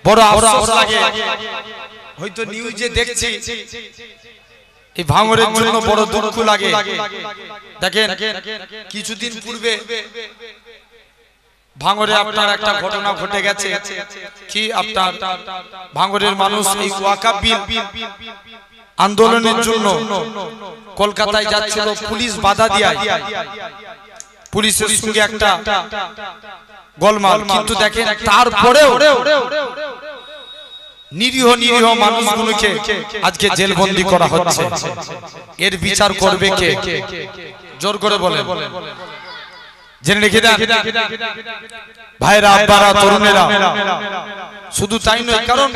বড় আফসোস লাগে হয়তো নিউজে দেখছি এই ভাঙরের জন্য বড় দুঃখ লাগে দেখেন কিছুদিন পূর্বে ভাঙরে আপনার একটা ঘটনা ঘটে গেছে কি আপনার ভাঙরের মানুষ এই ওয়াকাফ বিল আন্দোলনের জন্য কলকাতায় যাচ্ছিল পুলিশ বাধা দেয় পুলিশের সঙ্গে একটা গোলমাল কিন্তু দেখেন তারপরেও নিরীহ নিরীহ মানুষগুলোকে আজকে জেলবন্দি করা হচ্ছে এর বিচার করবে কে জোর করে বলেন জেনে রেখে দেন ভাইরা আব্বারা তরুণেরা শুধু তাই নয় কারণ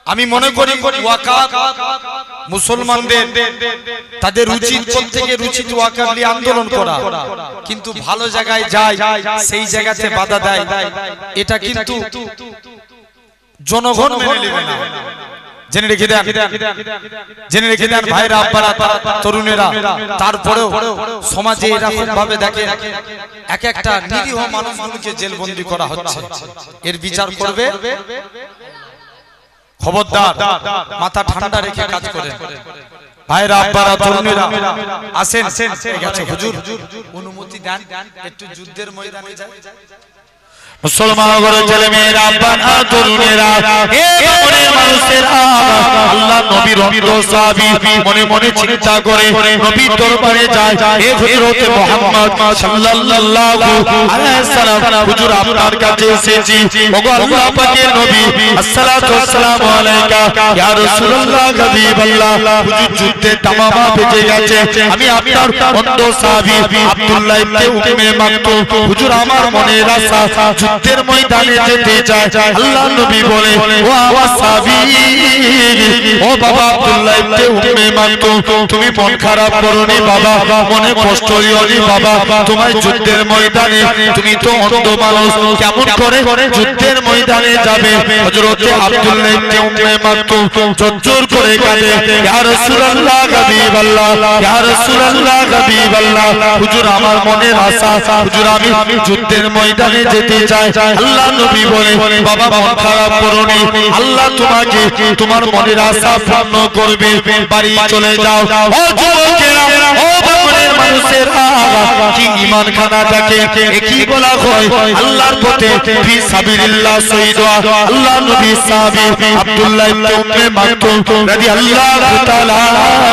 আমি মনে করি ওয়াকাফ মুসলমানদের তাদের উচিত প্রত্যেকের উচিত ওয়াকাফ নিয়ে আন্দোলন করা কিন্তু ভালো জায়গায় যায় সেই জায়গাতে বাধা দেয় এটা কিন্তু জনগণ মেনে নেবে না জেনে রেখে দেন ভাইরা আব্বারা তরুণেরা তারপরেও সমাজে এরকম ভাবে দেখে এক একটা নিরীহ মানুষগুলোকে জেলবন্দি করা হচ্ছে এর বিচার করবে খবরদার মাথা ঠান্ডা রেখে কাজ করেন ভাইরা আব্বারা তরুণেরা আসেন হুজুর অনুমতি দেন একটু যুদ্ধের ময়দানে যাই মুসলমান ঘরের ছেলে মেয়েরা আব্বারা তরুণেরা হে মনের মানুষেরা আল্লাহ নবীর অমির সাহাবী মনে মনে চিন্তা করে নবীর দরবারে যায় হে হযরত মুহাম্মদ সাল্লাল্লাহু আলাইহি সাল্লাম হুজুর আপনার কাছে এসেছি ওগো আল্লাহ পাকের নবী আসসালাতু ওয়াসসালামু আলাইকা ইয়া রাসূলুল্লাহ হাবিবাল্লাহ হুজুর যুদ্ধে তামামা বেজে গেছে আমি আপনার অন্ধ সাহাবী আব্দুল্লাহ ইবনে উম্মে মাকতুম হুজুর আমার মনের আশা যুদ্ধের ময়দানে যেতে চায় আল্লাহ নবী বলে ও আমার সাহাবী ও বাবা আব্দুল্লাহ ইবনে উম্মে মাকতুম তুমি মন খারাপ করোনি বাবা মনে কষ্ট লিওনি বাবা তোমার যুদ্ধের ময়দানে তুমি তো অন্ধ মানুষ কেমন করে যুদ্ধের ময়দানে যাবে হযরত আব্দুল্লাহ ইবনে উম্মে মাকতুম জোর করে কাঁদে ইয়া রাসূলুল্লাহ হাবিবাল্লাহ ইয়া রাসূলুল্লাহ হাবিবাল্লাহ হুজুর আমার মনের আশা হুজুর আমি যুদ্ধের ময়দানে যেতে চাই আল্লাহ নবী বলে বাবা মন খারাপ করোনি আল্লাহ তোমাকে তোমার মনের আশা পূর্ণ করবে বাড়ি চলে যাও ও যুবকেরা ও বাংলার মানুষেরা কি ঈমান খানাটাকে কি বলা হয় আল্লাহর পথে ফি সাবিলিল্লাহ শহীদ আল্লাহ নবী সাহাবী আব্দুল্লাহ ইবনে উম্মে মাকতুম রাদিয়াল্লাহু তাআলা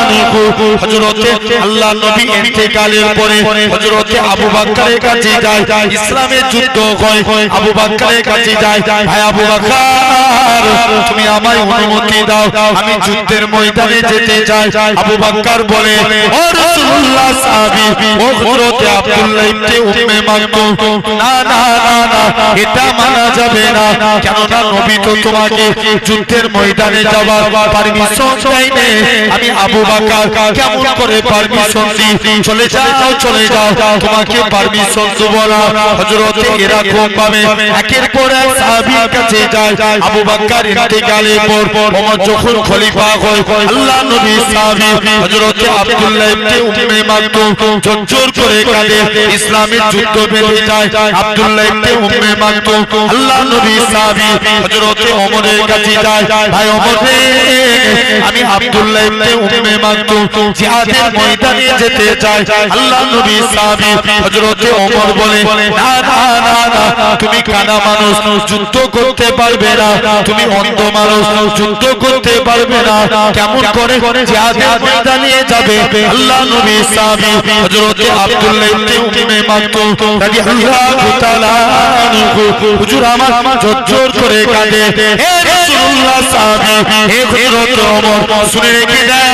আনহু হযরত আল্লাহ নবী ইন্তেকালের পরে হযরত আবু বকরের কাছে যায় ইসলামের যুদ্ধ হয় আবু বকরের কাছে যায় ভাই আবু বকর তুমি আমায় অনুমতি দাও আমি যুদ্ধের ময়দানে যেতে চাই আবু বকর বলে ও রাসূলুল্লাহ সাহাবী ও হযরত আব্দুল্লাহ ইবনে উম্মে মাকতুম না না না এটা মানা যাবে না কেন না নবী তো তোমাকে যুদ্ধের ময়দানে যাওয়ার পারমিশন দেয়নি আমি আবু বকর কেমন করে পারমিশন দিই চলে যাও তোমাকে পারমিশন দেব না হযরত এরকম ভাবে একের পর এক সাহাবীর কাছে যায় আবু বকর ইন্তেকালের পর ওমর যখন খলিফা হয় আল্লাহ নবী সাহাবী হযরত আব্দুল্লাহ ইবনে উম্মে মাকতুম জোর করে কাঁদে ইসলামের যুদ্ধ বেঁধে যায় আব্দুল্লাহ ইবনে উম্মে মাকতুম আল্লাহ নবী সাহাবী হযরত ওমরের কাছে যায় ভাই ওমর রে আমি আব্দুল্লাহ ইবনে উম্মে মাকতুম জিহাদের ময়দানে যেতে চাই আল্লাহ নবী সাহাবী হযরত ওমর বলে না না না তুমি কানা মানুষ যুদ্ধ করতে পারবে না তুমি অন্ধ মানুষ যুদ্ধ করতে পারবে না কেমন করে জিহাদের ময়দানে যাবে আল্লাহ নবী সাহাবী হযরত আব্দুল্লাহ ইবনে উম্মে মাকতুম রাদিয়াল্লাহু তাআলা আনহু হুজুর আমার জোর করে কাঁদে হে রাসূলুল্লাহ সাহাবী হে হযরত ওমর শুনে রেখে দেন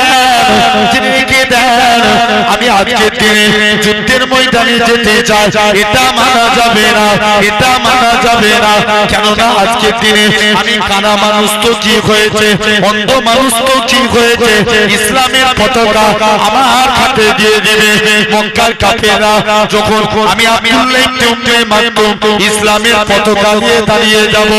আমি আজকের দিনে যুদ্ধের ময়দানে যেতে চাই এটা মানা যাবে না কেন না আজকের দিনে আমি কানা মানুষ তো কি হয়েছে অন্ধ মানুষ তো কি হয়েছে ইসলামের পতাকা আমার হাতে দিয়ে দিবে মক্কার কাফেররা যখন আমি আব্দুল্লাহ ইবনে উম্মে মাকতুম ইসলামের পতাকা নিয়ে দাঁড়িয়ে যাব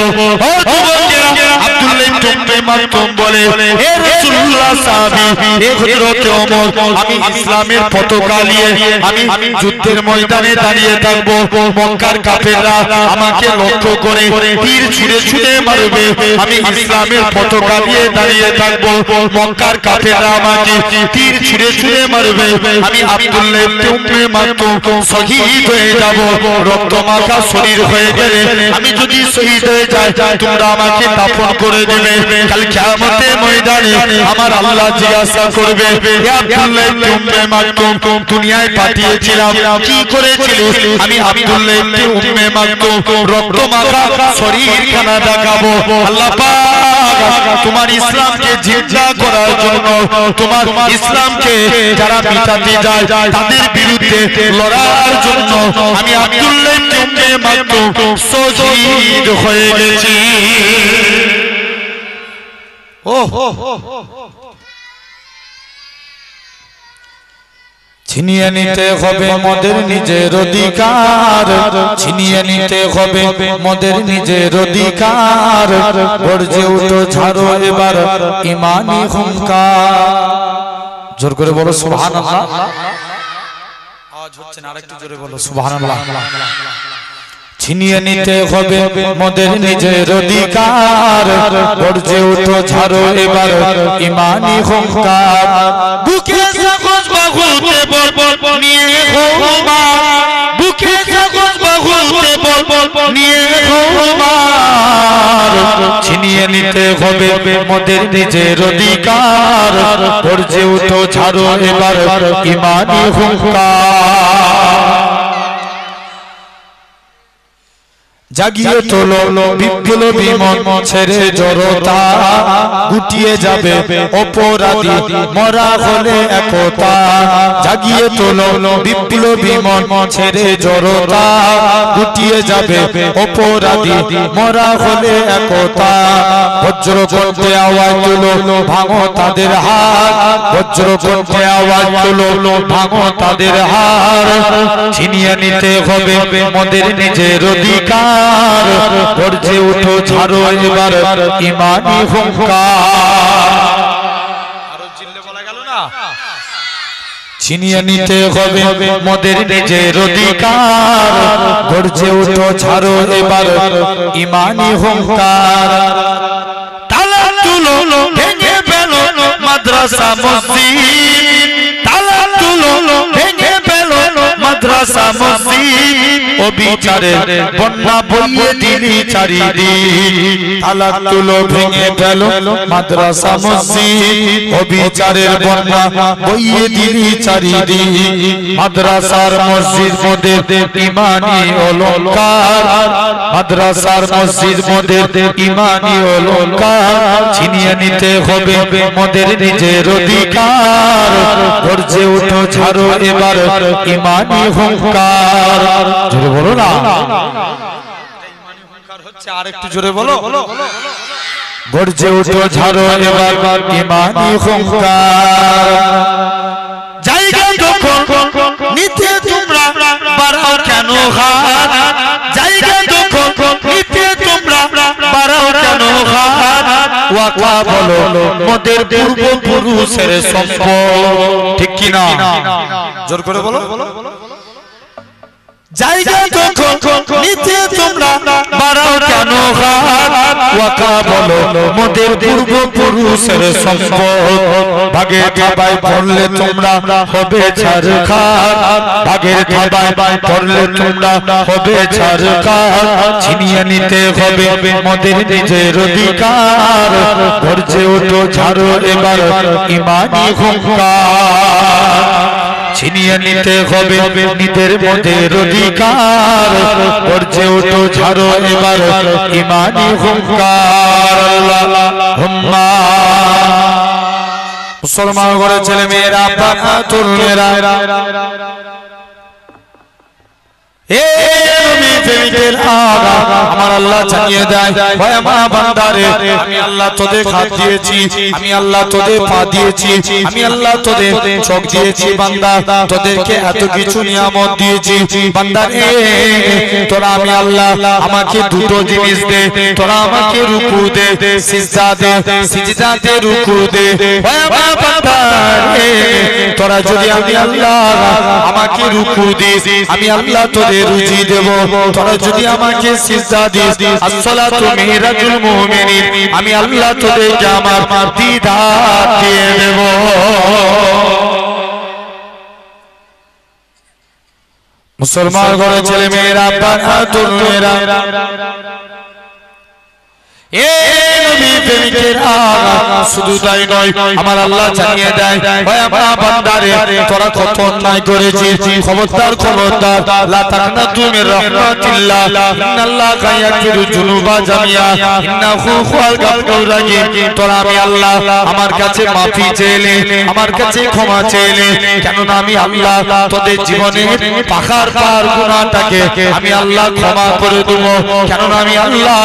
ও যুবকেরা আব্দুল্লাহ ইবনে মাকতুম বলে হে রাসূলুল্লাহ সাহাবী হে হযরত ওমর আমি ইসলামের পতাকা নিয়ে আমি যুদ্ধের ময়দানে দাঁড়িয়ে থাকব মক্কার কাফেররা আমাকে লক্ষ্য করে তীর ছুঁড়ে ছুঁড়ে মারবে আমি ইসলামের পতাকা নিয়ে দাঁড়িয়ে থাকব মক্কার কাফেররা আমাকে তীর ছুঁড়ে ছুঁড়ে মারবে আমি আব্দুল্লাহ ইবনে মাকতুম শহীদ হয়ে যাব রক্তমাখা শরীর হয়ে গেলে আমি যদি শহীদ হয়ে যাই তোমরা আমাকে দাফন করে দেবে কাল কিয়ামতের ময়দানে আমার আল্লাহ জিজ্ঞাসা করবে হে আব্দুল্লাহ ইবনে মাকতুম দুনিয়ায় পাঠিয়েছিলাম কি করেছিলিস আমি আব্দুল্লাহ ইবনে মাকতুম রক্তমাখা শরীর খানা দেখাবো আল্লাহ পাক তোমার ইসলামকে জিন্দা করার জন্য তোমার ইসলামকে যারা মিটাতে যায় তাদের বিরুদ্ধে লড়ার জন্য আমি আব্দুল্লাহ ইবনে মাকতুম শহীদ হয়ে গেছি ছিনিয়ে নিতে হবে মোদের নিজের অধিকার ছিনিয়ে নিতে হবে মোদের নিজের অধিকার গর্জে উঠো ছাড়ো এবার ঈমানি হুঙ্কার জোর করে বলো সুবহানাল্লাহ আওয়াজ হচ্ছে না আরেকটু জোরে বলো সুবহানাল্লাহ ছিনিয়ে নিতে হবে মোদের নিজের অধিকার গর্জে উঠো ছাড়ো এবার ঈমানি হুঙ্কার বুকে সাগজ বাহুতে বল নিয়ে হোমার বুকে সাগজ বাহুতে বল নিয়ে হোমার ছিনিয়ে নিতে হবে মোদের নিজের অধিকার গর্জে উঠো ছাড়ো এবার ঈমানি হুঙ্কার জাগিয়ে তোলো বিপ্লবী মন ছেড়ে জড়তা গুটিয়ে যাবে অপরাধী মরা হলে একতা জাগিয়ে তোলো বিপ্লবী মন ছেড়ে জড়তা গুটিয়ে যাবে অপরাধী মরা হলে একতা বজ্র কণ্ঠে আওয়াজ তুলো ভাঙো তাদের হাত বজ্র কণ্ঠে আওয়াজ তুলো ভাঙো তাদের হাত ছিনিয়ে নিতে হবে মোদের নিজের অধিকার গর্জে উঠো ছাড়ো এবার ঈমানি হুঙ্কার আরো চিল্লে বলা গেল না ছিনিয়ে নিতে হবে মোদের নিজের অধিকার গর্জে উঠো ছাড়ো এবার ঈমানি হুঙ্কার তালা তুলো ভেঙে ফেলো মাদ্রাসা মসজিদ তালা তুলো ভেঙে ফেলো মাদ্রাসা মসজিদ অবিচারের বন্যা বইয়ে দিলি চারিদিক তালা তুলো ভেঙে ফেলো মাদ্রাসা মসজিদ অবিচারের বন্যা বইয়ে দিলি চারিদিক মাদ্রাসার মসজিদ মোদের ঈমানি অলংকার মাদ্রাসার মসজিদ মোদের ঈমানি অলংকার ছিনিয়ে নিতে হবে মোদের নিজের অধিকার গর্জে উঠো ছাড়ো এবার ঈমানি হুঙ্কার জোরে বলো না ঈমানি হুঙ্কার হচ্ছে আরেকটু জোরে বলো গর্জে উঠো ছাড়ো এবার ঈমানি হুঙ্কার জায়গা যখন নিতে তোমরা বাড়াও কেন হাত জায়গা যখন নিতে তোমরা বাড়াও কেন হাত ওয়াকা বলো মোদের পূর্বপুরুষের সম্পদ ঠিক কি না জোর করে বলো জায়গা যখন নিতে তোমরা বাড়াও কেন হাত ওয়াকা বলো মোদের পূর্বপুরুষের সম্পদ ভাগের থাবায় পড়লে তোমরা হবে ছারখার ভাগের থাবায় পড়লে তোমরা হবে ছারখার ছিনিয়ে নিতে হবে মোদের নিজের অধিকার গর্জে ওঠো ছাড়ো এবার ঈমানি হুঙ্কার ছিনিয়ে নিতে হবে নিজের মোদের অধিকার গর্জে ওঠো ছাড়ো এবার ঈমানি হুঙ্কার আল্লাহুম্মা মুসলমান ঘরের ছেলে মেয়েরা বাবা তরুণেরা হে নবী প্রেমিকের আগা আমার আল্লাহ জানিয়ে দেয় ওই আমার বান্দারে আমি আল্লাহ তোদের হাত দিয়েছি আমি আল্লাহ তোদের পা দিয়েছি আমি আল্লাহ তোদের চোখ দিয়েছি বান্দা তোদেরকে এত কিছু নিয়ামত দিয়েছি বান্দা রে তোরা আমি আল্লাহ আমাকে দুটো জিনিস দে তোরা আমাকে রুকু দে সিজদা দে সিজদাতে রুকু দে ওই আমার বান্দা রে তোরা যদি আমি আল্লাহ আমাকে রুকু দিস আমি আল্লাহ তোদের রুজি দেব তোরা যদি আমাকে সিজদা দিস আসসালাতু মিরাজুল মুমিনিন আমি আল্লাহ তোদেরকে আমার দিদার দিয়ে দেব মুসলমান ঘরে ছেলে মেয়েরা বাহাদুর মেয়েরা এ নবী প্রেমিকের আগা শুধু তাই নয় আমার আল্লাহ জানিয়ে দেয় ওই আমার বান্দারে তোরা কত অন্যায় করেছিস খবরদার খবরদার লা তাকনাতু মির রাহমাতিল্লাহ ইন্নাল্লাহা ইয়াগফিরু যুনুবা জামিয়া ইন্নাহু হুয়াল গাফুরুর রাহিম তোরা আমি আল্লাহ আমার কাছে মাফি চেলে আমার কাছে ক্ষমা চেলে কেন না আমি আল্লাহ তোদের জীবনের পাখার পার গুনাহটাকে আমি আল্লাহ ক্ষমা করে দেব কেন না আমি আল্লাহ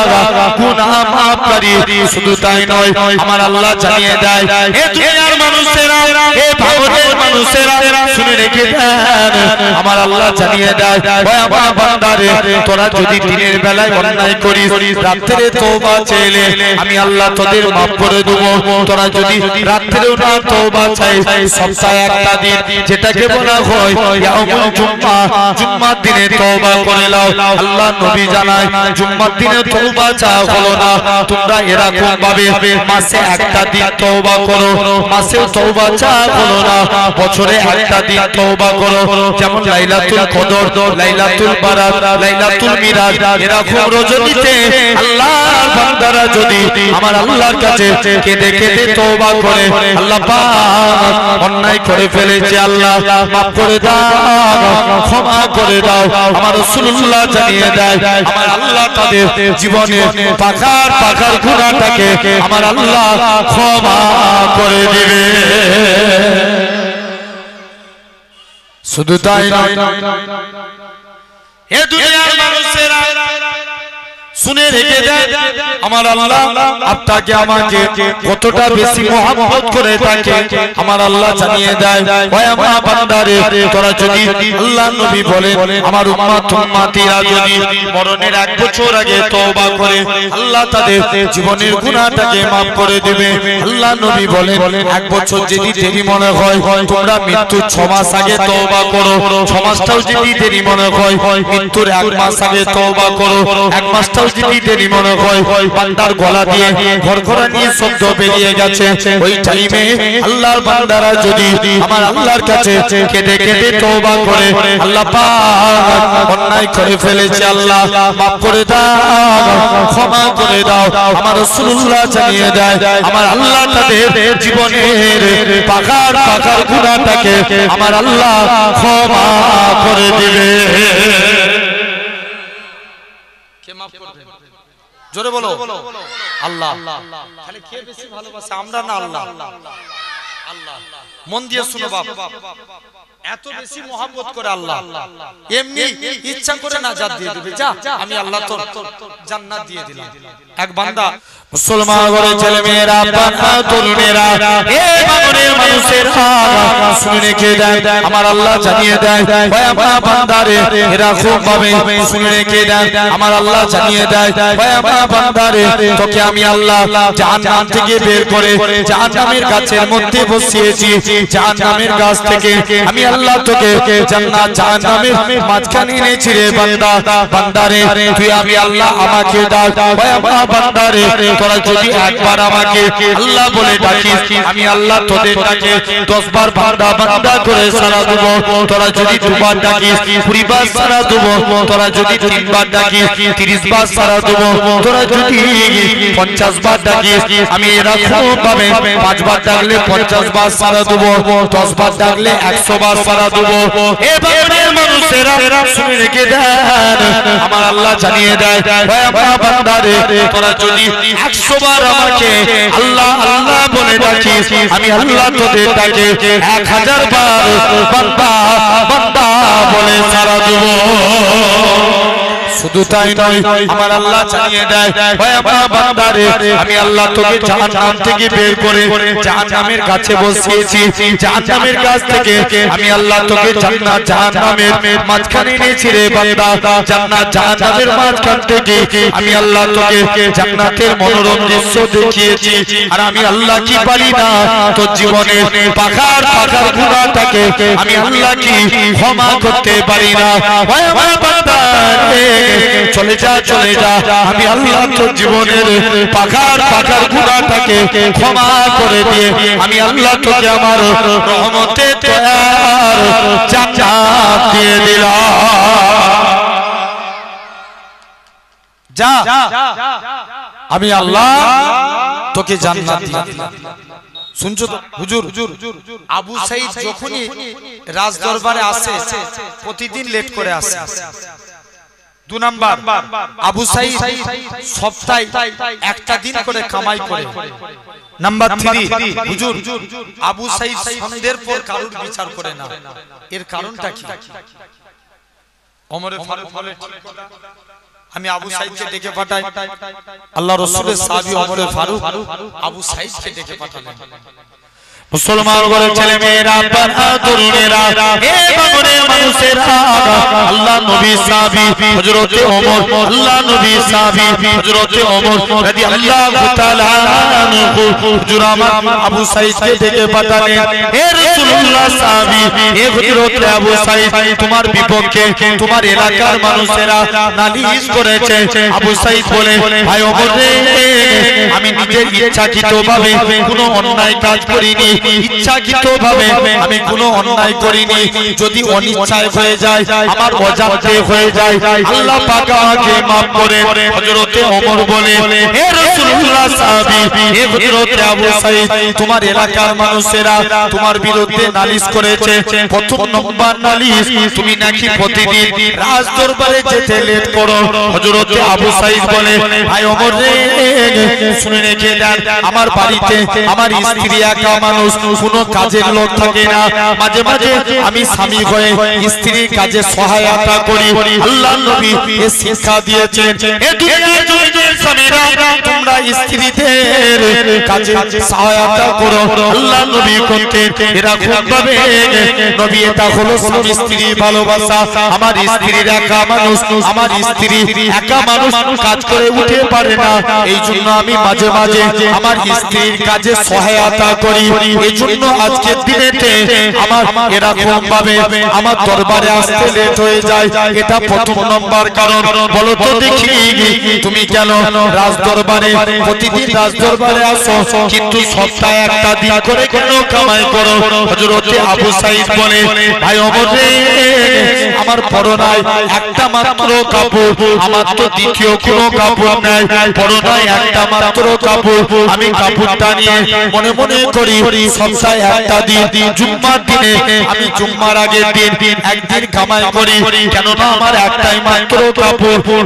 গুনাহ মাফ করি শুধু তাই নয় আমার আল্লাহ জানিয়ে দেয় এ দুনিয়ার মানুষেরা এ ভারতের মানুষেরা শুনে রেখে দেন আমার আল্লাহ জানিয়ে দেয় ওই আমার বান্দারে তোরা যদি দিনের বেলায় অন্যায় করিস রাত্রে তওবা চাইলে আমি আল্লাহ তোদের মাফ করে দেব তোরা যদি রাত্রেও না তওবা চাই সপ্তাহে একটা দিন যেটাকে বলা হয় ইয়াউমুল জুম্মা জুম্মার দিনে তওবা করে নাও আল্লাহ নবী জানায় জুম্মার দিনে তওবা চাওয়া হলো না তোমরা এরকম ভাবে মাসে একটা দিন তওবা করো মাসেও তওবা চাওয়া হলো না বছরে একটা দিন তওবা করো যেমন লাইলাতুল কদর লাইলাতুল বারাত লাইলাতুল মিরাজ এরকম রজনীতে আল্লাহর বান্দারা যদি আমার আল্লাহর কাছে কেঁদে কেঁদে তওবা করে আল্লাহ পাক অন্যায় করে ফেলেছে আল্লাহ মাফ করে দাও ক্ষমা করে দাও আমার রাসূলুল্লাহ জানিয়ে দেয় আমার আল্লাহ তাদের জীবনে পাখার পাখার গুনাহটাকে আমার আল্লাহ ক্ষমা করে দেবে শুধু তাই নয় এ দুনিয়ার মানুষেরা শুনে রেখে দেয় আমার আল্লাহ আপনাকে আমাকে কতটা বেশি মহব্বত করে থাকে আমার আল্লাহ জানিয়ে দেয় ওই আমার বান্দারে তোরা যদি আল্লাহ নবী বলেন আমার উম্মত উম্মতিরা যদি মরণের 1 বছর আগে তওবা করে আল্লাহ তাদের জীবনের গুনাহটাকে maaf করে দেবে আল্লাহ নবী বলেন 1 বছর যদি দেরি মনে হয় তোমরা মৃত্যুর 6 মাস আগে তওবা করো 6 মাসটাও যদি দেরি মনে হয় মৃত্যুর 1 মাস আগে তওবা করো 1 মাসটাও যদি দেরি মনে হয় বান্দার গলা দিয়ে ঘরঘরা নিয়ে শব্দ বেরিয়ে গেছে ওই টাইমে আল্লাহর বান্দারা যদি আমার আল্লাহর কাছে কেঁদে কেঁদে তওবা করে আল্লাহ পাক অন্যায় করে ফেলেছে আল্লাহ maaf করে দাও ক্ষমা করে দাও আমার রাসূলুল্লাহ জানিয়ে দেয় আমার আল্লাহ তাদের জীবনের পাখার পাখার গুনাহটাকে আমার আল্লাহ ক্ষমা করে দিবে জোরে বলো আল্লাহ খালি কে বেশি ভালোবাসে আমরা না আল্লাহ আল্লাহ মন দিয়ে শুনো বাপ এত বেশি মহব্বত করে আল্লাহ এমনি ইচ্ছা করে নাজাত দিয়ে দিবে যা আমি আল্লাহ তোর জান্নাত দিয়ে দিলাম এক বান্দা মুসলমান ঘরে ছেলে মেয়েরা বাবা তরুণেরা এ মামনের মানুষের শুনে রেখে দেয় আমার আল্লাহ জানিয়ে দেয় ওই আমার বান্দারে এরা খুব ভাবে শুনে রেখে দেয় আমার আল্লাহ জানিয়ে দেয় ওই আমার বান্দারে তোকে আমি আল্লাহ জাহান্নাম থেকে বের করে জাহান্নামের গাছের মধ্যে বসিয়েছি জাহান্নামের গাছ থেকে আমি আল্লাহ তোকে জান্নাত জাহান্নামের মাঝখানে এনেছি রে বান্দা বান্দারে তুই আমি আল্লাহ আমাকে দাও ওই আমার বান্দারে তোরা যদি একবার আমাকে আল্লাহ বলে ডাকিস আমি আল্লাহ তোদের ডাকে 10 বার বান্দা বান্দা করে সারা দেব তোরা যদি 2 বার ডাকিস 20 বার সারা দেব তোরা যদি 3 বার ডাকিস 30 বার সারা দেব তোরা যদি 50 বার ডাকিস আমি এরকম ভাবে 5 বার ডাকলে 50 বার সারা দেব 10 বার ডাকলে 100 বার সারা দেব এ বাংলার মানুষেরা শুনে রেখে দেন আমার আল্লাহ জানিয়ে দেয় ওই আমার বান্দারে তোরা যদি 100 বার আমাকে আল্লাহ আল্লাহ বলে ডাকিস আমি আল্লাহ তোদের ডাকে 1000 বার বান্দা বান্দা বলে সারা দেব শুধু তাই নয় আমার আল্লাহ জানিয়ে দেয় ভাই আমার বান্দারে আমি আল্লাহ তোকে জাহান্নাম থেকে বের করে জাহান্নামের কাছে বসিয়েছি জাহান্নামের কাছ থেকে আমি আল্লাহ তোকে জান্নাত জাহান্নামের মাঝখানে এনেছি রে বান্দা জান্নাত জাহান্নামের মাঝখান থেকে আমি আল্লাহ তোকে জান্নাতের মনোরম দৃশ্য দেখিয়েছি আর আমি আল্লাহ কি পারি না তোর জীবনের পাখার গুনাহটাকে আমি আল্লাহ কি ক্ষমা করতে পারি না ভাই আমার বান্দা চলে যা আমি আল্লাহ তোর জীবনের পাখার গুনাহটাকে ক্ষমা করে দিয়ে আমি আল্লাহ তোকে আমার রহমতে দয়ার জান্নাত দিয়ে দিলাম যা আমি আল্লাহ তোকে জান্নাত দিয়ে দিলাম শুনছো তো হুজুর আবু সাঈদ যখনই রাজ দরবারে আসে প্রতিদিন লেট করে আসে 2 নাম্বার আবু সাঈদ সপ্তাহে একটা দিন করে কামাই করে নাম্বার 3 হুজুর আবু সাঈদ সন্ধ্যের পর কারুর বিচার করে না এর কারণটা কি ওমর ফারুক বলে আমি আবু সাঈদকে ডেকে পাঠাই আল্লাহ রাসূলের সাহাবী ওমর ফারুক আবু সাঈদকে ডেকে পাঠালেন মুসলমান ঘরের ছেলে মেয়েরা তরুণেরা হে বাগনের মানুষেরা আল্লাহ নবী সাহাবী হযরতে ওমর আল্লাহ নবী সাহাবী হযরতে ওমর রাদিয়াল্লাহু তাআলা আনহু হুজুর আমার আবু সাঈদকে ডেকে পাঠালেন হে রাসূলুল্লাহ সাহাবী হে হযরতে আবু সাঈদ তোমার বিপক্ষে তোমার এলাকার মানুষেরা নালিশ করেছে আবু সাঈদ বলে ভাই ওমর রে আমি নিজের ইচ্ছাকৃতভাবে কোনো অন্যায় কাজ করিনি ইচ্ছাকৃতভাবে আমি কোনো অন্যায় করিনি যদি অনিচ্ছায় হয়ে যায় আমার অজান্তে হয়ে যায় আল্লাহ পাক আমাকে maaf করে হযরতে ওমর বলে হে রাসূলুল্লাহ সাহাবী হে হযরতে আবু সাঈদ তোমার এলাকার মানুষেরা তোমার বিরুদ্ধে নালিশ করেছে প্রথম নম্বর নালিশ তুমি নাকি প্রতিদিন রাজ দরবারে যেতে লেট করো হযরতে আবু সাঈদ বলে ভাই ওমর রে শুনে রেখে দেন আমার বাড়িতে আমার স্ত্রী একা মানুষ কোনো কাজের লোক থাকে না মাঝে মাঝে আমি স্বামী হয়ে স্ত্রীর কাজে সহায়তা করি আল্লাহর নবী এই শিক্ষা দিয়েছেন এ দুনিয়ার জমিনের স্বামীরা তোমরা স্ত্রীদের কাজে সহায়তা করো আল্লাহর নবী করতেন এরকম ভাবে নবী এটা হলো স্বামী স্ত্রী ভালোবাসা আমার স্ত্রীর একা মানুষ আমার স্ত্রী একা মানুষ কাজ করে উঠে পারে না এই জন্য আমি মাঝে মাঝে আমার স্ত্রীর কাজে সহায়তা করি এই জন্য আজকের দিনেতে আমার এরকম ভাবে আমার দরবারে আসতে লেট হয়ে যায় এটা প্রথম নম্বর কারণ বলো তো দেখি তুমি কেন রাজ দরবারে প্রতিদিন রাজ দরবারে আসো কিন্তু সপ্তাহে একটা দিন করে কেন কামাই করো হযরতে আবু সাঈদ বলে ভাই ওমর রে আমার পরনায় একটা মাত্র কাপড় আমার তো দ্বিতীয় কোনো কাপড় নাই পরনায় একটা মাত্র কাপড় আমি কাপড়টা নিয়ে মনে মনে করি সপ্তাহে একটা দিন জুম্মার দিনে আমি জুম্মার আগের দিন একদিন কামাই করি কেন না আমার একটাই মাত্র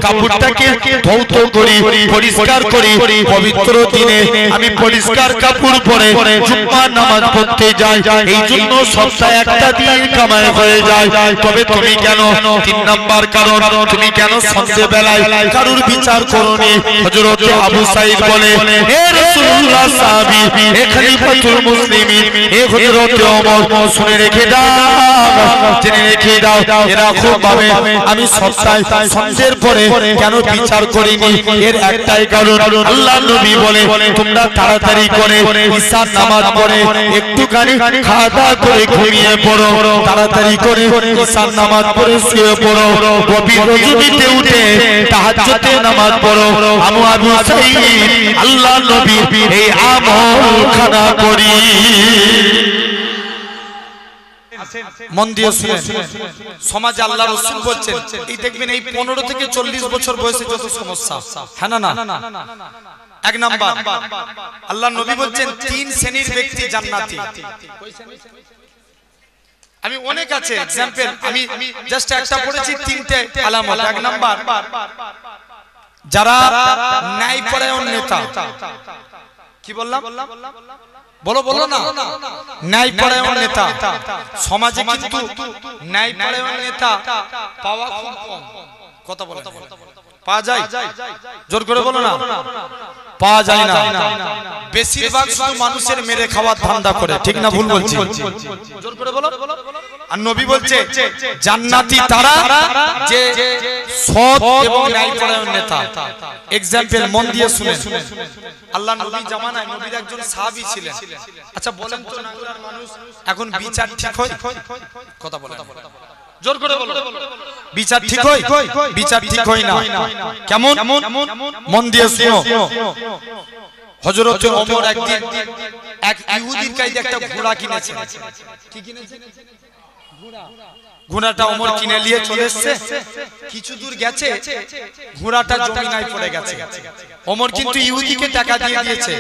কাপড়টাকে ধৌত করি পরিষ্কার করি পবিত্র দিনে আমি পরিষ্কার কাপড় পরে জুম্মার নামাজ পড়তে যাই এই জন্য সপ্তাহে একটা দিন কামাই হয়ে যায় তবে তুমি কেন 3 নাম্বার কারণ তুমি কেন সন্ধ্যেবেলায় কারুর বিচার করোনি হযরতে আবু সাঈদ বলে হে রাসূলুল্লাহ সাহাবী হে খলিফাতুল মুসলিমিন হে হযরতে ওমর শুনে রেখে দাও জেনে রেখে দাও এরকম ভাবে আমি সপ্তাহে সন্ধ্যের পরে কেন বিচার করিনি এর একটাই কারণ আল্লাহর নবী বলে তোমরা তাড়াতাড়ি করে ঈশার নামাজ পড়ে একটুখানি খাওয়া-দাওয়া করে ঘুমিয়ে পড়ো তাড়াতাড়ি করে ঈশার নামাজ পড়ে শুয়ে পড়ো গভীর রজনীতে উঠে তাহাজ্জুদে নামাজ পড়ো আমি আবু সাঈদ আল্লাহর নবী এই আমল খানা করি মন দিয়ে শুনেন সমাজে আল্লাহর রাসূল বলছেন এই দেখবেন এই 15 থেকে 40 বছর বয়সে যত সমস্যা হ্যাঁ না এক নাম্বার আল্লাহর নবী বলছেন 3 শ্রেণীর ব্যক্তি জান্নাতি আমি অনেক আছে एग्जांपल আমি জাস্ট একটা পড়েছি 3টে আলামত এক নাম্বার যারা ন্যায়পরায়ণ নেতা কি বললাম বলো না ন্যায়পরায়ণ নেতা সমাজে কিন্তু ন্যায়পরায়ণ নেতা পাওয়া খুব কম কথা বলে পাওয়া যায়, জোর করে বলো না, পাওয়া যায় না। বেশিরভাগ শুধু মানুষের মেরে খাওয়ার ধান্দা করে, ঠিক না ভুল বলছি? জোর করে বলো। আর নবী বলছে জান্নাতি তারা যে সৎ এবং ন্যায়পরায়ণ নেতা। এক্সাম্পল মন দিয়ে শুনেন। আল্লাহ নবী জামানায় নবীর একজন সাহাবী ছিলেন। আচ্ছা বলেন তো বাংলার মানুষ এখন বিচার ঠিক হয়? কথা বলেন, জোর করে বলো। বিচার ঠিক হয়? বিচার ঠিক হয় না। কেমন? মন দিয়ে শুনো। হযরত ওমর একদিন এক ইহুদির কাছে একটা ঘোড়া কিনেছে। কি কিনেছে? ঘোড়াটা ওমর কিনে নিয়ে চলে এসেছে। কিছু দূর গেছে, ঘোড়াটা জমিনায় পড়ে গেছে। ওমর কিন্তু ইহুদিকে টাকা দিয়ে দিয়েছে।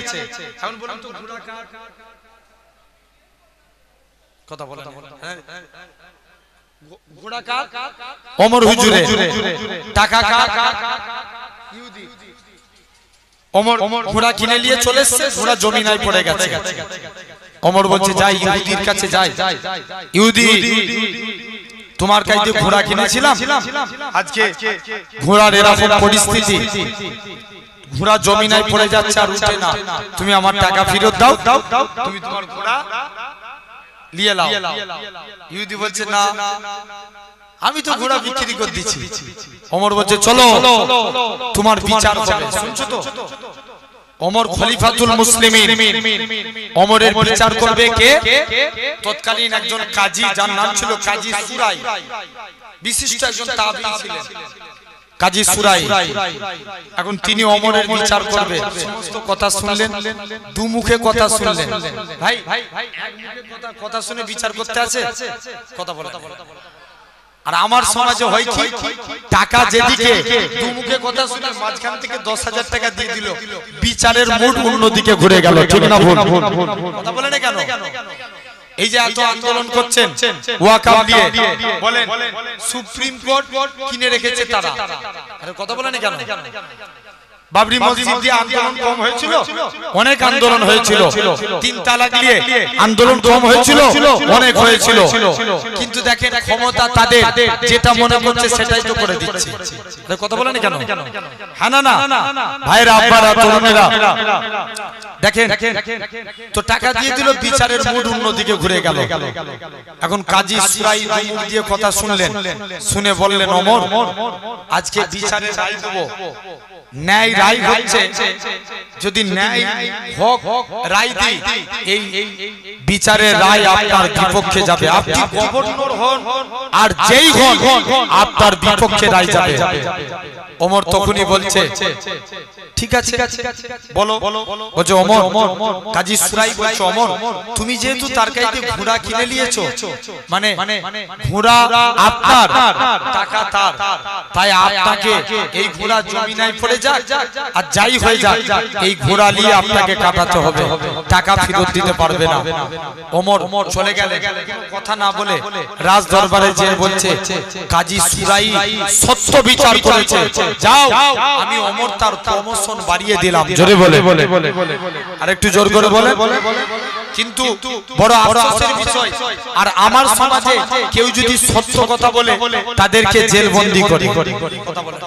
এখন বলুন তো ঘোড়া কার? কথা বলেন। ঘোড়া কার? ওমর হুজুরে। টাকা কার? ইহুদি। ওমর ঘোড়া কিনে নিয়ে চলে এসেছে, ঘোড়া জমিনায় পড়ে গেছে। ওমর বলছে যাই ইহুদির কাছে যাই। ইহুদি, তোমার কাছে ঘোড়া কিনেছিলাম, আজকে ঘোড়ার এরকম পরিস্থিতি, ঘোড়া জমিনায় পড়ে যাচ্ছে আর উঠে না, তুমি আমার টাকা ফেরত দাও, তুমি তোমার ঘোড়া নিয়ে নাও। ইহুদি বলছে না, আমি তো ঘোড়া বিক্রি করে দিচ্ছি। ওমর বলছে চলো তোমার বিচার হবে। শুনছো তো? ওমর খলিফাতুল মুসলিমিন, ওমরের বিচার করবে কে? তৎকালীন একজন কাজী, যার নাম ছিল কাজী সুরাই, বিশিষ্ট একজন তাবেঈ ছিলেন কাজী সুরাই। এখন তিনি ওমরের বিচার করবে। সমস্ত কথা শুনলেন, দুমুখে কথা শুনলেন। ভাই এক মুখে কথা শুনে বিচার করতে আছে? কথা বলে। আর আমার সমাজে হয় কি, টাকা যেদিকে, দুমুখে কথা শুনে মাঝখান থেকে 10,000 টাকা দিয়ে দিল, বিচারের মুড অন্যদিকে ঘুরে গেল, ঠিক না ভুল? কথা বলে না কেন? এই যে এত আন্দোলন করছেন ওয়াকফ নিয়ে, বলেন সুপ্রিম কোর্ট কিনে রেখেছে তারা। আরে কথা বলে না কেন? বাবরি মসজিদ দিয়ে আন্দোলন কম হয়েছিল? অনেক আন্দোলন হয়েছিল। 3 তালাক নিয়ে আন্দোলন কম হয়েছিল? অনেক হয়েছিল। কিন্তু দেখেন ক্ষমতা তাদের, যেটা মনে করছে সেটাই তো করে দিচ্ছে। কথা বলেন কেন? হ্যাঁ না না ভাইরা, আব্বারা, তরুণেরা, দেখেন তো টাকা দিয়ে দিল, বিচারের মুড অন্যদিকে ঘুরে গেল। এখন কাজী সুরাই মুখ দিয়ে কথা শুনলেন, শুনে বললেন ওমর আজকে বিচারের রায় দেব। ন্যায় রায় হচ্ছে, যদি ন্যায় হক রায় দিই, এই বিচারের রায় আপনার বিপক্ষে যাবে। আপনি গভর্নর হন আর যেই হন, আপনার বিপক্ষে রায় যাবে। ওমর তখনই বলছে ঠিক আছে বলো। বলছে ওমর, কাজী সুরাই বলছে ওমর তুমি যেহেতু তার কাছে ঘোড়া কিনে নিয়েছো, মানে ঘোড়া আপনার, টাকা তার, তাই আপনাকে এই ঘোড়া জমিনায় পড়ে যাক আর যাই হয়ে যাক, এই ঘোড়া নিয়ে আপনাকে কাটাতে হবে, টাকা ফেরত দিতে পারবে না। ওমর চলে গেলেন, কথা না বলে রাজ দরবারে যেয়ে বলছে কাজী সুরাই সত্য বিচার করেছে, যাও আমি ওমর তার প্রমোশন বাড়িয়ে দিলাম। জোরে বলে, আর একটু জোর করে বলে। কিন্তু বড় আফসোসের বিষয়, আর আমার সমাজে কেউ যদি সত্য কথা বলে তাদেরকে জেলবন্দি করে। কথা বলে,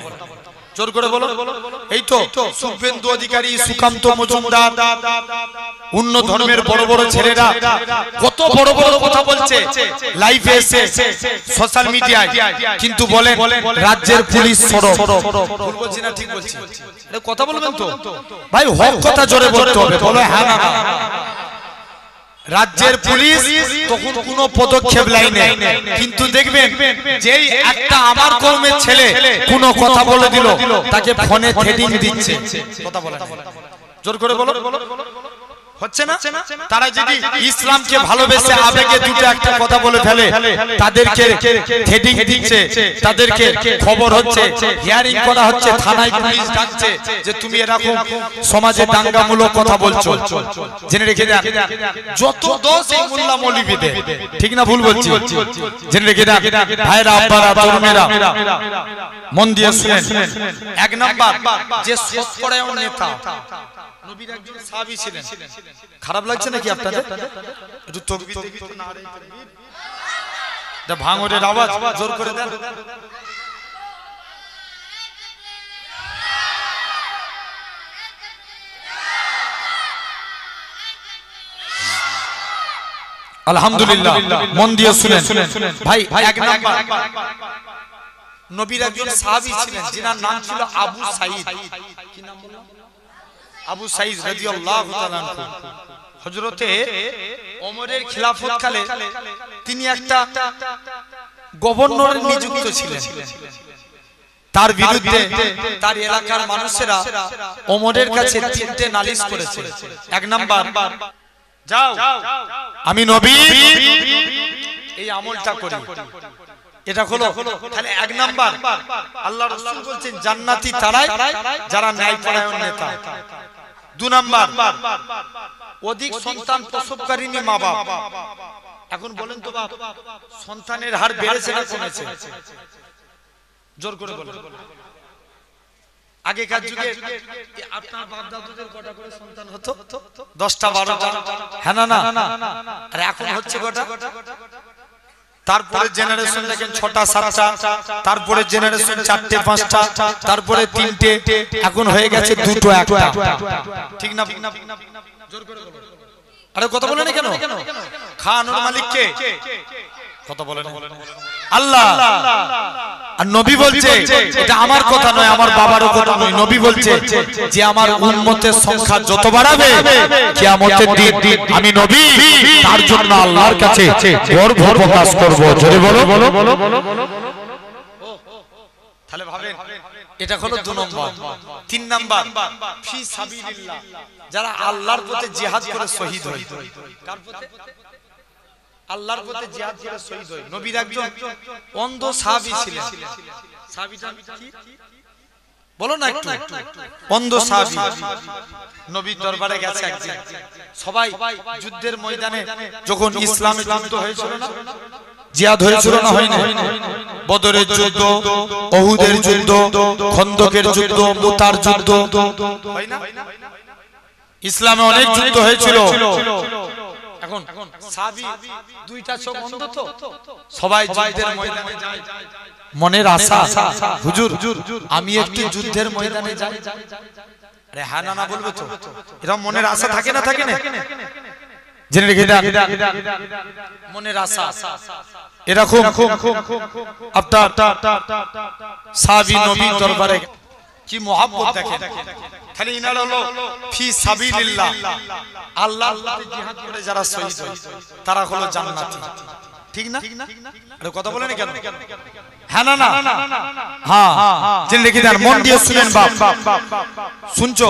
জোর করে বলো। এই তো শুভেন্দু অধিকারী, সুকান্ত মজুমদার, অন্য ধর্মের বড় বড় ছেলেরা কত বড় বড় কথা বলছে লাইভে এসে, সোশ্যাল মিডিয়ায়, কিন্তু বলেন রাজ্যের পুলিশ সরব। বলছি না ঠিক বলছি? কথা বলবেন তো ভাই, হক কথা জোরে বলতে হবে। বলো হ্যাঁ না। রাজ্যের পুলিশ তখন কোনো পদক্ষেপ নেয়নি, কিন্তু দেখবেন যেই একটা আমার কর্মের ছেলে কোনো কথা বলে দিল, তাকে ফোনে থ্রেটিং দিচ্ছে। কথা বলে, জোর করে বলো। হচ্ছে না? তারা যদি ইসলামকে ভালোবেসে আবেগে দুটো একটা কথা বলে ফেলে, তাদেরকে হেডিং দিচ্ছে, তাদেরকে খবর হচ্ছে, হিয়ারিং করা হচ্ছে, থানায় পুলিশ ডাকছে যে তুমি এরকম সমাজে দাঙ্গামূলক কথা বলছো। জেনে রেখে দেন, যত দোষ এই মোল্লা মৌলবীদের, ঠিক না ভুল বলছি? জেনে রেখে দেন ভাইরা, আব্বারা, তরুণেরা, মন দিয়ে শুনেন। এক নাম্বার, যে সৎপরায়ণ নেতা, নবীর একজন সাহাবী ছিলেন। খারাপ লাগছে নাকি আপনাদের? একটু তাকবীর দেখি তো, নারে তাকবীর, দা ভাঙরের আওয়াজ জোর করে দেন। নবীর একজন সাহাবী ছিলেন। খারাপ লাগছে নাকি আপনাদের? একটু তাকবীর দেখি তো, নারে তাকবীর। দা ভাঙরের আওয়াজ জোর করে দেন। আলহামদুলিল্লাহ মন দিয়ে শুনেন ভাই। এক নাম্বার নবীর একজন সাহাবী ছিলেন যিনার নাম ছিল আবু সাঈদ। কি নাম বললাম? আবু সাঈদ রাদিয়াল্লাহু তাআলা আনহু। হযরতে ওমরের খিলাফত কালে তিনি একটা গভর্নর নিযুক্ত ছিলেন। তার বিরুদ্ধে তার এলাকার মানুষেরা ওমরের কাছে তিনটে নালিশ করেছে। এক নাম্বার, যাও আমি নবী এই আমলটা করি, এটা হলো তাহলে এক নাম্বার। আল্লাহ রাসূল বলছেন জান্নাতি তারাই যারা ন্যায়পরায়ণ নেতা। দুই নাম্বার, অধিক সন্তান প্রসবকারিনী মা বাপ। এখন বলেন তো বাপ, সন্তানের হার বেড়েছে না কমেছে? জোর করে বলেন। আগেকার যুগে আপনার বাপ দাদুদের কটা করে সন্তান হতো? 10টা 12টা, হ্যাঁ না না? আর এখন হচ্ছে কটা? তারপরে জেনারেশন দেখেন 6টা 7টা, তারপরে জেনারেশন 4টে 5টা, তারপরে 3টে, এখন হয়ে গেছে 2টো 1টা। ঠিক না? জোর করে বলেন। আরে কথা বলেন না কেন? খানোর মালিক কে? কথা বলেন আল্লাহ। আর নবী বলছে এটা আমার কথা নয়, আমার বাবারও কথা নয়। নবী বলছে যে আমার উম্মতের সংখ্যা যত বাড়াবে কিয়ামতের দিন আমি নবী তার জন্য আল্লাহর কাছে গর্ব প্রকাশ করব। জোরে বলো। তাহলে ভাবেন এটা হলো 2 নম্বর। 3 নাম্বার, ফি সাবিলিল্লাহ, যারা আল্লাহর পথে জিহাদ করে শহীদ হয়। কার পথে? আল্লাহর পথে জিহাদ করে শহীদ হয়। নবীর একজন অন্ধ সাহাবী ছিলেন। সাহাবীটা কি বলো না একটু? অন্ধ সাহাবী নবীর দরবারে গেছে একদিন। সবাই যুদ্ধের ময়দানে যখন ইসলামের যুদ্ধ হয়েছিল না, জিহাদ হয়েছিল না? হয়নি? বদরের যুদ্ধ, উহুদের যুদ্ধ, খন্দকের যুদ্ধ, মুতার যুদ্ধ, হয় না? ইসলামে অনেক যুদ্ধ হয়েছিল। এখন সাহাবী দুইটা চোখ অন্ধ তো, সবাই যুদ্ধের ময়দানে যায়। মনের আশা, হুজুর আমি একটু যুদ্ধের ময়দানে যাই। আরে হ্যাঁ না বলবে তো? এরকম মনের আশা থাকে না? থাকে না? জেনে রেখে দেন মনের আশা এরকম। আপনার সাহাবী নবীর দরবারে কি মহব্বত দেখেন। খালি ইনারা হলো ফি সাবিলিল্লাহ, আল্লাহর পথে জিহাদ করে যারা শহীদ হয় তারা হলো জান্নাতি। ঠিক না? আরে কথা বলেন কেন? হ্যাঁ না? হ্যাঁ, জেনে রেখে দেন, মন দিয়ে শুনেন বাপ। শুনছো?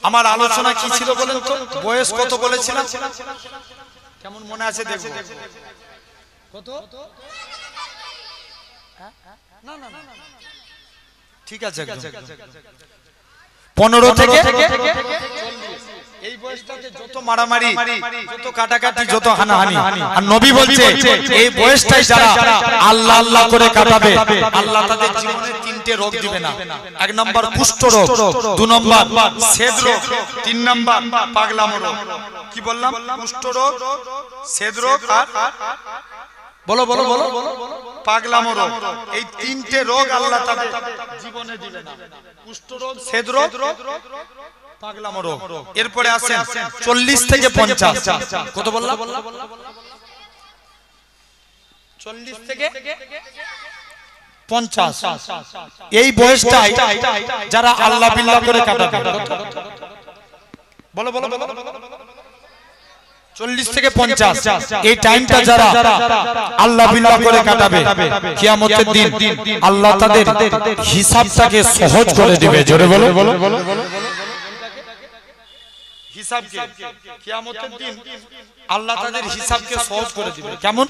আমার আলোচনা কি ছিল বলেন তো? বয়স কত বলেছিলাম? কেমন মনে আছে দেখো? কত? না, ঠিক আছে, 15 থেকে 40। এই বয়সটাতে যত মারামারি, যত কাটাকাটি, যত হানাহানি। আর নবী বলছে এই বয়সটাই যারা আল্লাহ আল্লাহ করে কাটাবে আল্লাহ তাদের জীবনে 3টে রোগ দিবে না। 1 নাম্বার কুষ্ঠ রোগ, 2 নাম্বার সেদ রোগ, 3 নাম্বার পাগলামো রোগ। কি বললাম? কুষ্ঠ রোগ, সেদ রোগ আর বলো পাগলামো রোগ। এই 3টে রোগ আল্লাহ তাদের জীবনে দিবে না। কুষ্ঠ রোগ, সেদ রোগ, পাগলামো রোগ। এরপরে আসেন 40 থেকে 50। কত বললাম? 40 থেকে 50। এই বয়সটাই যারা আল্লাহ বিল্লাহ করে কাটাবে। বলো 40 থেকে 50 এই টাইমটা যারা আল্লাহ বিল্লাহ করে কাটাবে কিয়ামতের দিন আল্লাহ তাদের হিসাবটাকে সহজ করে দিবে। জোরে বলো। হিসাবকে কিয়ামতের দিন আল্লাহ তাদের হিসাবকে সহজ করে দিবে। কেমন?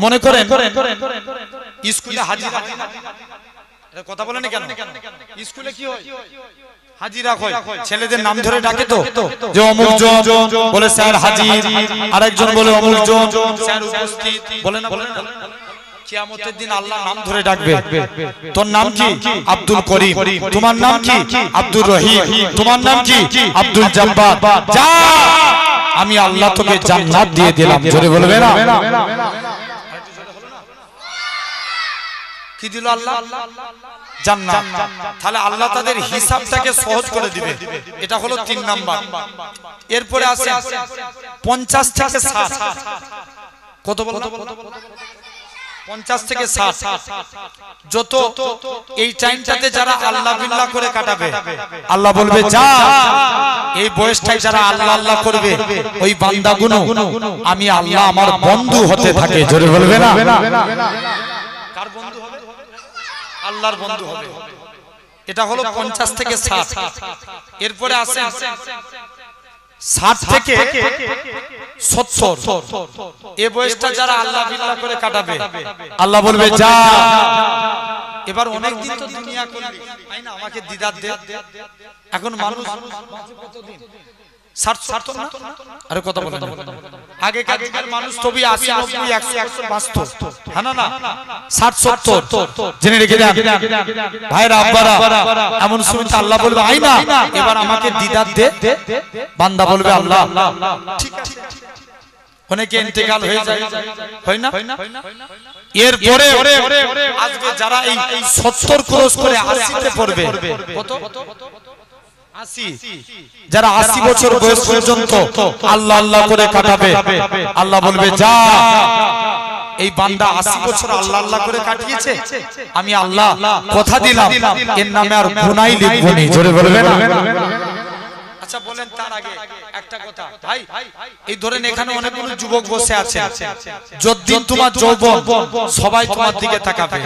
মনে করেন স্কুলে হাজিরা, কথা বলেন কেন? স্কুলে কি হয়? হাজিরা হয়, ছেলেদের নাম ধরে ডাকে তো, যে অমুক জন বলে স্যার হাজির, আরেকজন বলে অমুক জন স্যার উপস্থিত, বলে না? কিয়ামতের দিন আল্লাহ নাম ধরে ডাকবে। তোর নাম কি? আব্দুল করিম। তোমার নাম কি? আব্দুর রহিম। তোমার নাম কি? আব্দুল জব্বার। যা, আমি আল্লাহ তোকে জান্নাত দিয়ে দিলাম। জোরে বলবে না? কি দিল আল্লাহ? জান্নাত। তাহলে আল্লাহ তাদের হিসাবটাকে সহজ করে দিবে। এটা হলো 3 নাম্বার। এরপরে আছে 50 থেকে 60। কত বললাম? 50 থেকে 60। যত এই টাইমটাতে যারা আল্লাহ বিল্লাহ করে কাটাবে, আল্লাহ বলবে যা এই বয়সটাই যারা আল্লাহ আল্লাহ করবে, ওই বান্দাগুলো আমি আল্লাহ আমার বন্ধু হতে থাকে। জোরে বলবে না? কার বন্ধু হবে? আল্লাহর বন্ধু হবে। এটা হলো 50 থেকে 60। এরপরে আছে 60 থেকে 70। এই বয়সটা যারা আল্লাহ বিল্লাহ করে কাটাবে, আল্লাহ বলবে যা এবার অনেক দিন তো দুনিয়া করলি, তাই না? আমাকে দিদার দে। এখন মানুষ কতদিন? 60 না? আরে কথা বলেন না। আগেকার মানুষ তবে 80 90 100 বাঁচত। হ্যাঁ না? 60 70 জেনে রেখে দেন ভাইরা আব্বারা। এমন সময় আল্লাহ বলবে আই না, এবার আমাকে দিদার দে। বান্দা বলবে আল্লাহ ঠিক আছে। অনেকে ইন্তেকাল হয়ে যায়, হয় না? এরপরে আজকে যারা এই 70 ক্রস করে 80 তে পড়বে, কত 80, যারা 80 বছর বয়স পর্যন্ত আল্লাহ আল্লাহ করে কাটাবে, আল্লাহ বলবে যা এই বান্দা 80 বছর আল্লাহ আল্লাহ করে কাটিয়েছে, আমি আল্লাহ কথা দিলাম এর নামে আর গুনাহ লিখব না। জোরে বলবেন না? আচ্ছা বলেন, তার আগে একটা কথা ভাই, এই ধরেন এখানে অনেকগুলো যুবক বসে আছে, যতদিন তোমার যৌবন সবাই তোমার দিকে তাকাবে।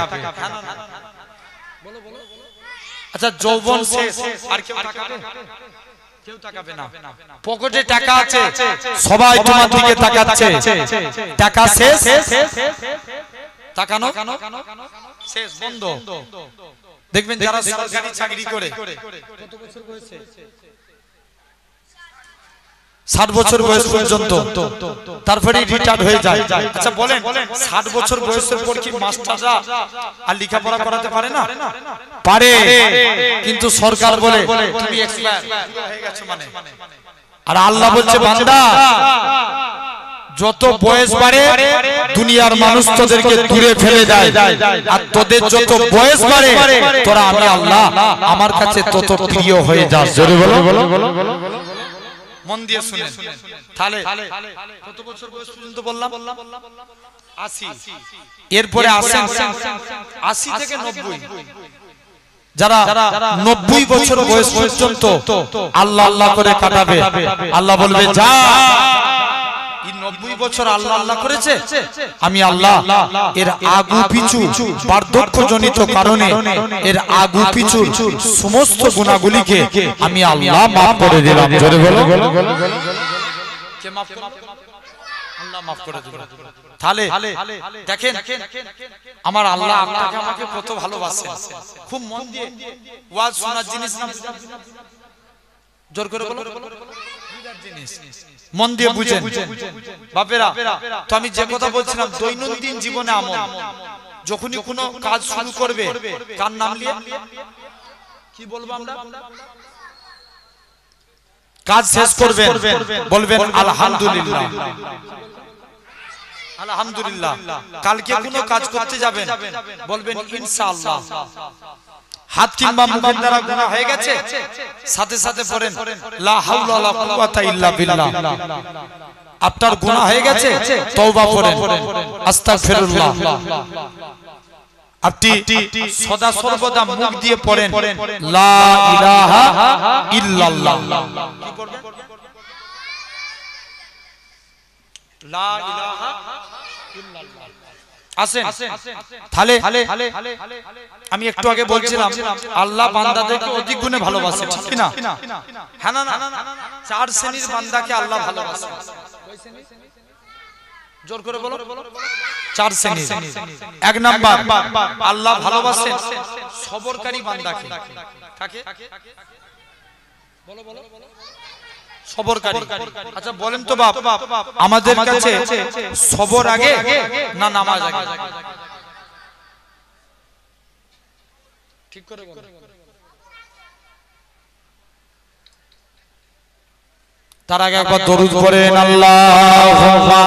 আচ্ছা যৌবন শেষ আর কেউ তাকাবে? কেউ তাকাবে না। পকেটে টাকা আছে, সবাই তোমার দিকে তাকাচ্ছে। টাকা শেষ, তাকানো শেষ, বন্ধ। দেখবেন যারা সরকারি চাকরি করে কত বছর বয়সে? 60 বছর বয়স পর্যন্ত, তারপরে রিটায়ার্ড হয়ে যায়। আচ্ছা বলেন 60 বছর বয়সের পর কি মাস্টাররা আর লেখাপড়া করাতে পারে না? পারে, কিন্তু সরকার বলে তুমি এক্সপায়ার হয়ে গেছো মানে। আর আল্লাহ বলছে বান্দা যত বয়স বাড়ে দুনিয়ার মানুষ তোদেরকে দূরে ফেলে দেয়, আর তোদের যত বয়স বাড়ে তোরা আমি আল্লাহ আমার কাছে তত প্রিয় হয়ে যাস। জোরে বলো। মন দিয়ে শুনেন। তাহলে কত বছর বয়স পর্যন্ত বললাম? 80। এরপরে আসেন 80 থেকে 90। যারা 90 বছর বয়স পর্যন্ত আল্লাহ আল্লাহ করে কাটাবে, আল্লাহ বলবে যা 90 বছর আল্লাহ আল্লাহ করেছে, আমি আল্লাহ এর আগু পিছু বার্ধক্যজনিত কারণে এর আগু পিছু সমস্ত গুনাহগুলিকে আমি আল্লাহ maaf করে দিলাম। জোরে বলো। কে maaf করে? আল্লাহ maaf করে দিল। তাহলে দেখেন আমার আল্লাহ আপনাকে আমাকে কত ভালোবাসে। খুব মন দিয়ে ওয়াজ শোনার জিনিস না, জোর করে বলো জিনিস মন দিয়ে বুঝেন বাপেরা। তো আমি যে কথা বলছিলাম দৈনন্দিন জীবনে আমল, যখনই কোনো কাজ শুরু করবে কার নাম নিয়ে কি বলবো আমরা? কাজ শেষ করবেন বলবেন আলহামদুলিল্লাহ। আলহামদুলিল্লাহ। কালকে কোনো কাজ করতে যাবেন বলবেন ইনশাআল্লাহ। হাত কিংবা মুখের দ্বারা গুনাহ হয়ে গেছে, সাথে সাথে পড়েন লা হাওলা ওয়ালা কুওয়াতা ইল্লা বিল্লাহ। আপনার গুনাহ হয়ে গেছে, তওবা করেন, আস্তাগফিরুল্লাহ। আপনি সদা সর্বদা মুখ দিয়ে পড়েন লা ইলাহা ইল্লাল্লাহ। কি পড়বেন? লা ইলাহা ইল্লাল্লাহ। আসেন তাহলে আমি একটু আগে বলছিলাম আল্লাহ বান্দাদেরকে অধিক গুণে ভালোবাসে, ঠিক না? হ্যাঁ না? 4 শ্রেণীর বান্দাকে আল্লাহ ভালোবাসে। জোর করে বলো। 4 শ্রেণী। 1 নাম্বার আল্লাহ ভালোবাসেন সবরকারী বান্দাকে। কাকে? বলো সবরকারী। আচ্ছা বলেন তো বাপ, আমাদের কাছে সবর আগে না নামাজ আগে? ঠিক করে বলো। তার আগে একবার দরুদ পড়েন আল্লাহুম্মা